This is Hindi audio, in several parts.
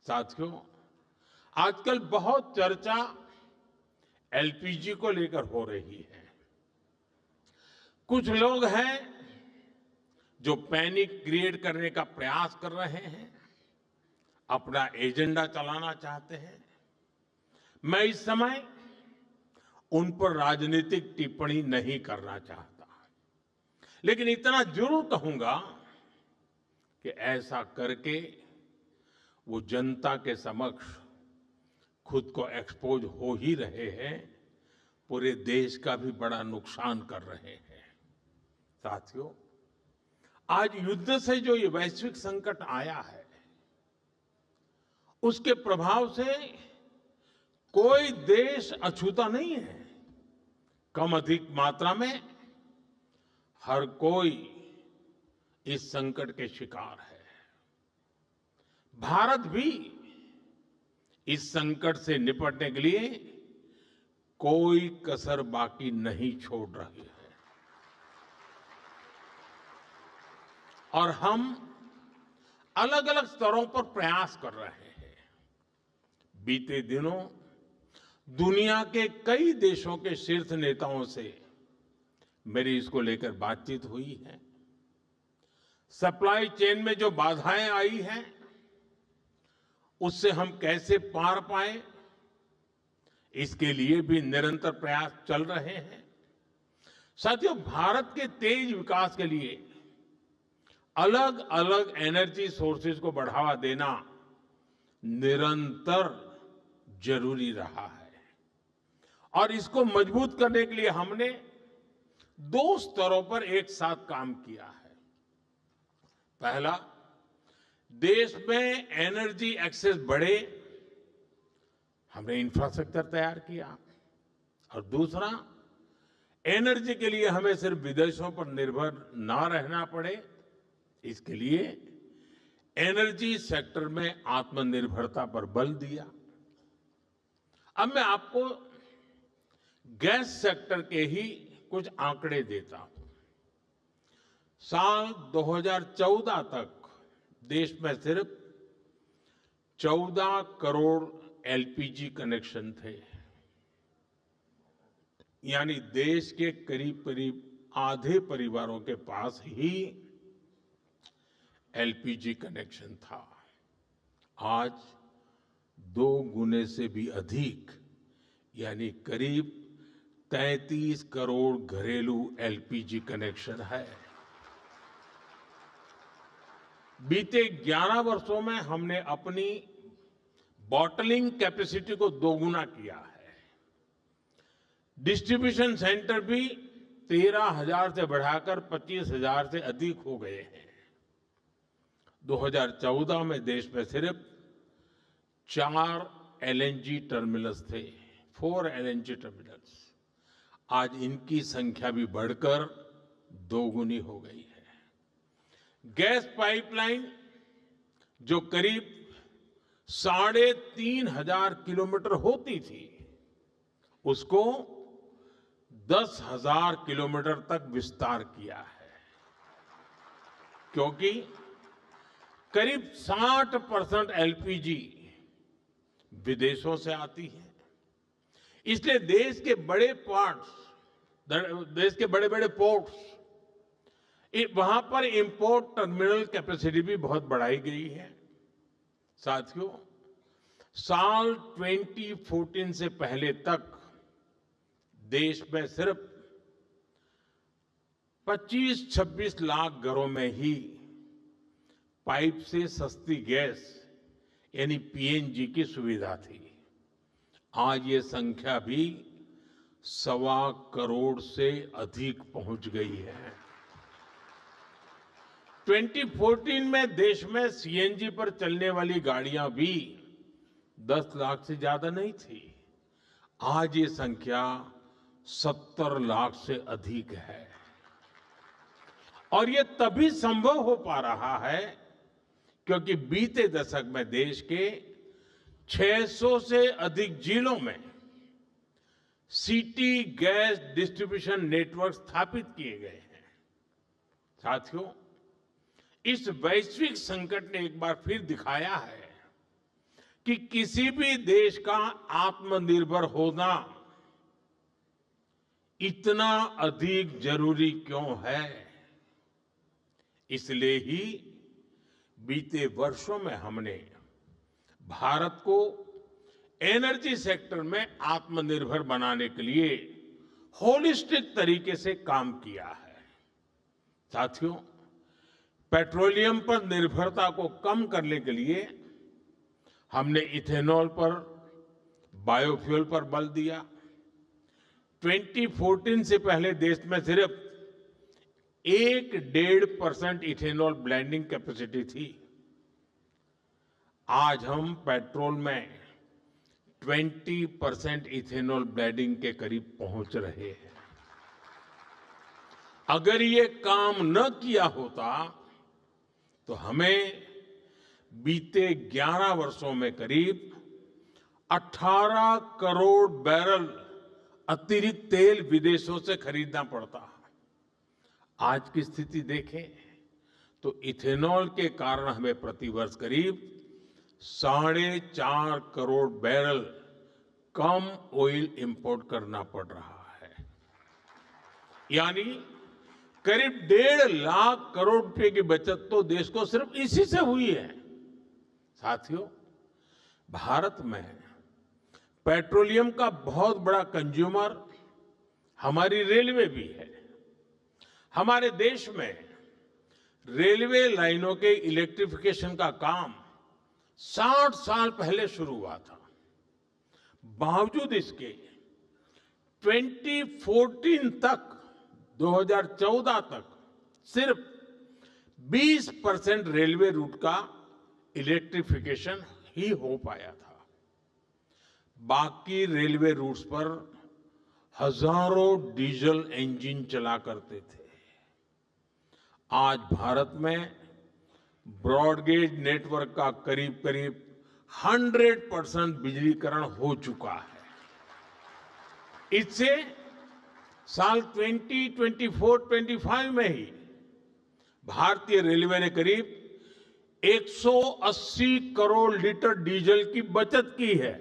साथियों, आजकल बहुत चर्चा एलपीजी को लेकर हो रही है। कुछ लोग हैं जो पैनिक क्रिएट करने का प्रयास कर रहे हैं, अपना एजेंडा चलाना चाहते हैं। मैं इस समय उन पर राजनीतिक टिप्पणी नहीं करना चाहता, लेकिन इतना जरूर कहूंगा कि ऐसा करके वो जनता के समक्ष खुद को एक्सपोज हो ही रहे हैं, पूरे देश का भी बड़ा नुकसान कर रहे हैं। साथियों, आज युद्ध से जो ये वैश्विक संकट आया है, उसके प्रभाव से कोई देश अछूता नहीं है। कम अधिक मात्रा में हर कोई इस संकट के शिकार है। भारत भी इस संकट से निपटने के लिए कोई कसर बाकी नहीं छोड़ रही है और हम अलग अलग स्तरों पर प्रयास कर रहे हैं। बीते दिनों दुनिया के कई देशों के शीर्ष नेताओं से मेरी इसको लेकर बातचीत हुई है। सप्लाई चेन में जो बाधाएं आई हैं, उससे हम कैसे पार पाए, इसके लिए भी निरंतर प्रयास चल रहे हैं। साथियों, भारत के तेज विकास के लिए अलग अलग एनर्जी सोर्सेज को बढ़ावा देना निरंतर जरूरी रहा है और इसको मजबूत करने के लिए हमने 2 स्तरों पर एक साथ काम किया है। पहला, देश में एनर्जी एक्सेस बढ़े, हमने इंफ्रास्ट्रक्चर तैयार किया और दूसरा, एनर्जी के लिए हमें सिर्फ विदेशों पर निर्भर ना रहना पड़े, इसके लिए एनर्जी सेक्टर में आत्मनिर्भरता पर बल दिया। अब मैं आपको गैस सेक्टर के ही कुछ आंकड़े देता हूं। साल 2014 तक देश में सिर्फ 14 करोड़ एलपीजी कनेक्शन थे, यानी देश के करीब करीब आधे परिवारों के पास ही एलपीजी कनेक्शन था। आज 2 गुने से भी अधिक, यानी करीब 33 करोड़ घरेलू एलपीजी कनेक्शन है। बीते 11 वर्षों में हमने अपनी बॉटलिंग कैपेसिटी को 2 गुना किया है। डिस्ट्रीब्यूशन सेंटर भी 13,000 से बढ़ाकर 25,000 से अधिक हो गए हैं। 2014 में देश में सिर्फ 4 एलएनजी टर्मिनल्स थे, 4 एलएनजी टर्मिनल्स। आज इनकी संख्या भी बढ़कर 2 गुनी हो गई है। गैस पाइपलाइन जो करीब 3,500 किलोमीटर होती थी, उसको 10,000 किलोमीटर तक विस्तार किया है, क्योंकि करीब 60% एलपीजी विदेशों से आती है। इसलिए देश के बड़े बड़े पोर्ट्स, वहां पर इंपोर्ट टर्मिनल कैपेसिटी भी बहुत बढ़ाई गई है। साथियों, साल 2014 से पहले तक देश में सिर्फ 25-26 लाख घरों में ही पाइप से सस्ती गैस यानी पीएनजी की सुविधा थी। आज ये संख्या भी 1.25 करोड़ से अधिक पहुंच गई है। 2014 में देश में सीएनजी पर चलने वाली गाड़ियां भी 10 लाख से ज्यादा नहीं थी। आज ये संख्या 70 लाख से अधिक है और ये तभी संभव हो पा रहा है क्योंकि बीते दशक में देश के 600 से अधिक जिलों में सिटी गैस डिस्ट्रीब्यूशन नेटवर्क स्थापित किए गए हैं। साथियों, इस वैश्विक संकट ने एक बार फिर दिखाया है कि किसी भी देश का आत्मनिर्भर होना इतना अधिक जरूरी क्यों है। इसलिए ही बीते वर्षों में हमने भारत को एनर्जी सेक्टर में आत्मनिर्भर बनाने के लिए होलिस्टिक तरीके से काम किया है। साथियों, पेट्रोलियम पर निर्भरता को कम करने के लिए हमने इथेनॉल पर, बायोफ्यूल पर बल दिया। 2014 से पहले देश में सिर्फ 1-1.5% इथेनॉल ब्लेंडिंग कैपेसिटी थी। आज हम पेट्रोल में 20% इथेनॉल ब्लेंडिंग के करीब पहुंच रहे हैं। अगर ये काम न किया होता तो हमें बीते 11 वर्षों में करीब 18 करोड़ बैरल अतिरिक्त तेल विदेशों से खरीदना पड़ता। आज की स्थिति देखें तो इथेनॉल के कारण हमें प्रतिवर्ष करीब 4.5 करोड़ बैरल कम ऑयल इंपोर्ट करना पड़ रहा है। यानी करीब 1.5 लाख करोड़ रुपए की बचत तो देश को सिर्फ इसी से हुई है। साथियों, भारत में पेट्रोलियम का बहुत बड़ा कंज्यूमर हमारी रेलवे भी है। हमारे देश में रेलवे लाइनों के इलेक्ट्रिफिकेशन का काम 60 साल पहले शुरू हुआ था। बावजूद इसके 2014 तक 2014 तक सिर्फ 20% रेलवे रूट का इलेक्ट्रिफिकेशन ही हो पाया था। बाकी रेलवे रूट्स पर हजारों डीजल इंजन चला करते थे। आज भारत में ब्रॉडगेज नेटवर्क का करीब करीब 100% बिजलीकरण हो चुका है। इससे साल 2024-25 में ही भारतीय रेलवे ने करीब 180 करोड़ लीटर डीजल की बचत की है।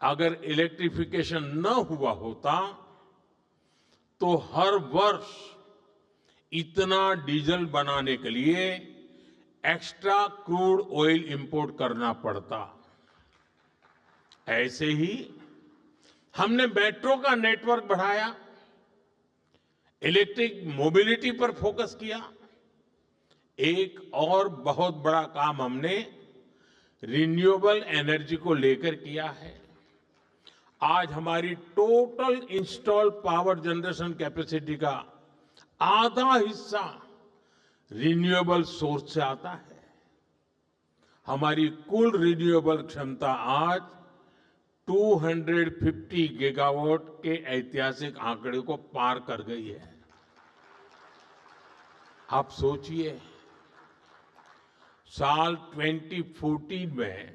अगर इलेक्ट्रिफिकेशन न हुआ होता तो हर वर्ष इतना डीजल बनाने के लिए एक्स्ट्रा क्रूड ऑयल इंपोर्ट करना पड़ता। ऐसे ही हमने मेट्रो का नेटवर्क बढ़ाया, इलेक्ट्रिक मोबिलिटी पर फोकस किया। एक और बहुत बड़ा काम हमने रिन्यूएबल एनर्जी को लेकर किया है। आज हमारी total install power generation capacity का आधा हिस्सा रिन्यूएबल सोर्स से आता है। हमारी कुल रिन्यूएबल क्षमता आज 250 गीगावाट के ऐतिहासिक आंकड़े को पार कर गई है। आप सोचिए, साल 2014 में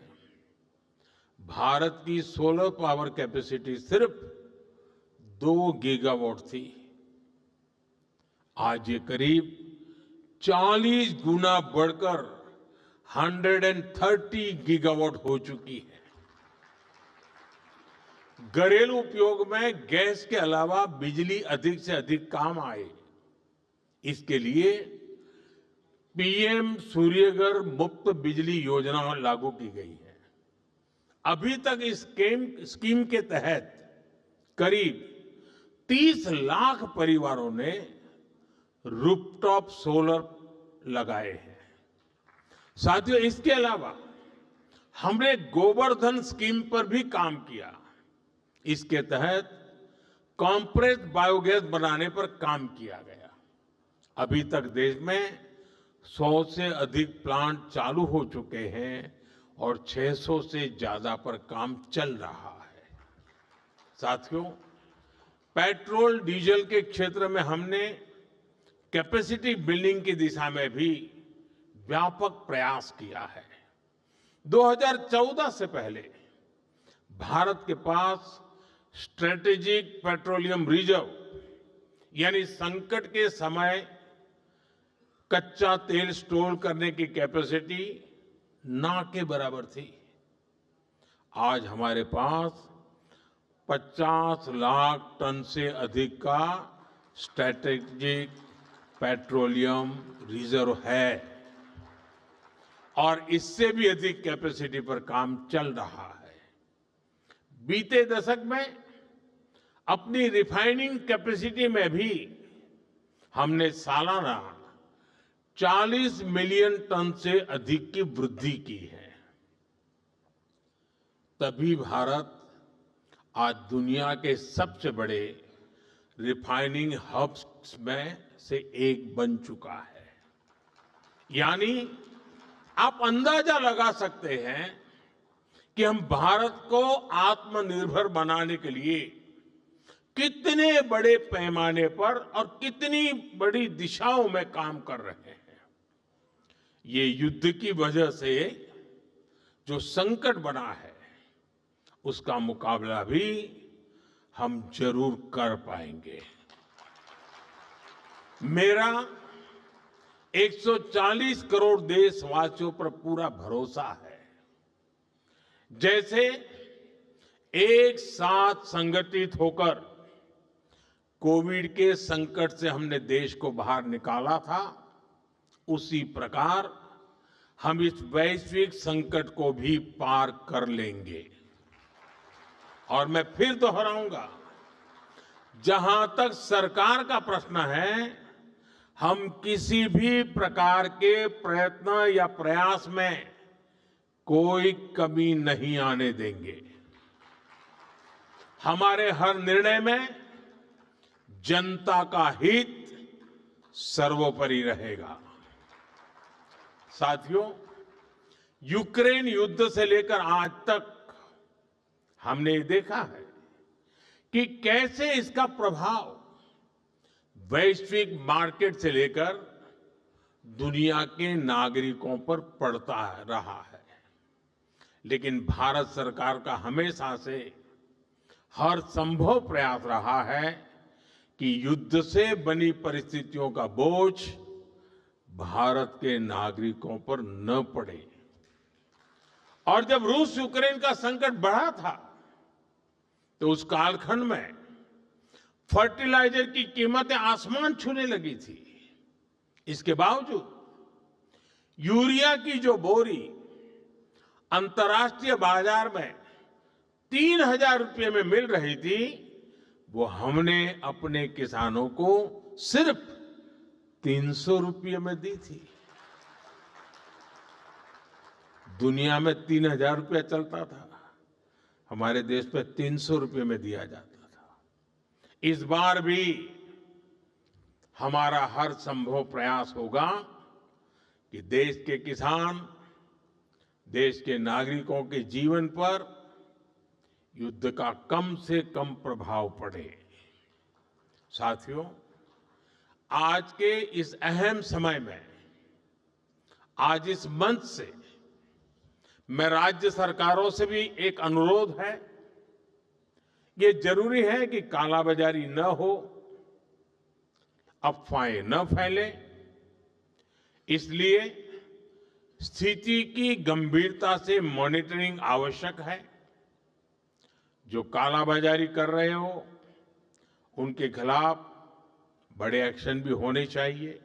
भारत की सोलर पावर कैपेसिटी सिर्फ 2 गीगावाट थी। आज ये करीब 40 गुना बढ़कर 130 गीगावाट हो चुकी है। घरेलू उपयोग में गैस के अलावा बिजली अधिक से अधिक काम आए, इसके लिए पीएम सूर्यघर मुफ्त बिजली योजना लागू की गई है। अभी तक इस स्कीम के तहत करीब 30 लाख परिवारों ने रूफटॉप सोलर लगाए हैं। साथियों, इसके अलावा हमने गोवर्धन स्कीम पर भी काम किया। इसके तहत कॉम्प्रेस्ड बायोगैस बनाने पर काम किया गया। अभी तक देश में 100 से अधिक प्लांट चालू हो चुके हैं और 600 से ज्यादा पर काम चल रहा है। साथियों, पेट्रोल डीजल के क्षेत्र में हमने कैपेसिटी बिल्डिंग की दिशा में भी व्यापक प्रयास किया है। 2014 से पहले भारत के पास स्ट्रेटेजिक पेट्रोलियम रिजर्व यानी संकट के समय कच्चा तेल स्टोर करने की कैपेसिटी ना के बराबर थी। आज हमारे पास 50 लाख टन से अधिक का स्ट्रैटेजिक पेट्रोलियम रिजर्व है और इससे भी अधिक कैपेसिटी पर काम चल रहा है। बीते दशक में अपनी रिफाइनिंग कैपेसिटी में भी हमने सालाना 40 मिलियन टन से अधिक की वृद्धि की है। तभी भारत आज दुनिया के सबसे बड़े रिफाइनिंग हब्स में से एक बन चुका है। यानी आप अंदाजा लगा सकते हैं कि हम भारत को आत्मनिर्भर बनाने के लिए कितने बड़े पैमाने पर और कितनी बड़ी दिशाओं में काम कर रहे हैं। ये युद्ध की वजह से जो संकट बना है उसका मुकाबला भी हम जरूर कर पाएंगे। मेरा 140 करोड़ देशवासियों पर पूरा भरोसा है। जैसे एक साथ संगठित होकर कोविड के संकट से हमने देश को बाहर निकाला था, उसी प्रकार हम इस वैश्विक संकट को भी पार कर लेंगे। और मैं फिर दोहराऊंगा, जहां तक सरकार का प्रश्न है, हम किसी भी प्रकार के प्रयत्न या प्रयास में कोई कमी नहीं आने देंगे। हमारे हर निर्णय में जनता का हित सर्वोपरि रहेगा। साथियों, यूक्रेन युद्ध से लेकर आज तक हमने देखा है कि कैसे इसका प्रभाव वैश्विक मार्केट से लेकर दुनिया के नागरिकों पर पड़ता रहा है। लेकिन भारत सरकार का हमेशा से हर संभव प्रयास रहा है कि युद्ध से बनी परिस्थितियों का बोझ भारत के नागरिकों पर न पड़े। और जब रूस यूक्रेन का संकट बढ़ा था तो उस कालखंड में फर्टिलाइजर की कीमतें आसमान छूने लगी थी। इसके बावजूद यूरिया की जो बोरी अंतर्राष्ट्रीय बाजार में 3,000 रुपये में मिल रही थी, वो हमने अपने किसानों को सिर्फ 300 रुपये में दी थी। दुनिया में 3,000 रुपया चलता था, हमारे देश में 300 रुपये में दिया जाता था। इस बार भी हमारा हर संभव प्रयास होगा कि देश के किसान, देश के नागरिकों के जीवन पर युद्ध का कम से कम प्रभाव पड़े। साथियों, आज के इस अहम समय में, आज इस मंच से मैं राज्य सरकारों से भी एक अनुरोध है। ये जरूरी है कि कालाबाजारी न हो, अफवाहें न फैले। इसलिए स्थिति की गंभीरता से मॉनिटरिंग आवश्यक है। जो कालाबाजारी कर रहे हो, उनके खिलाफ बड़े एक्शन भी होने चाहिए।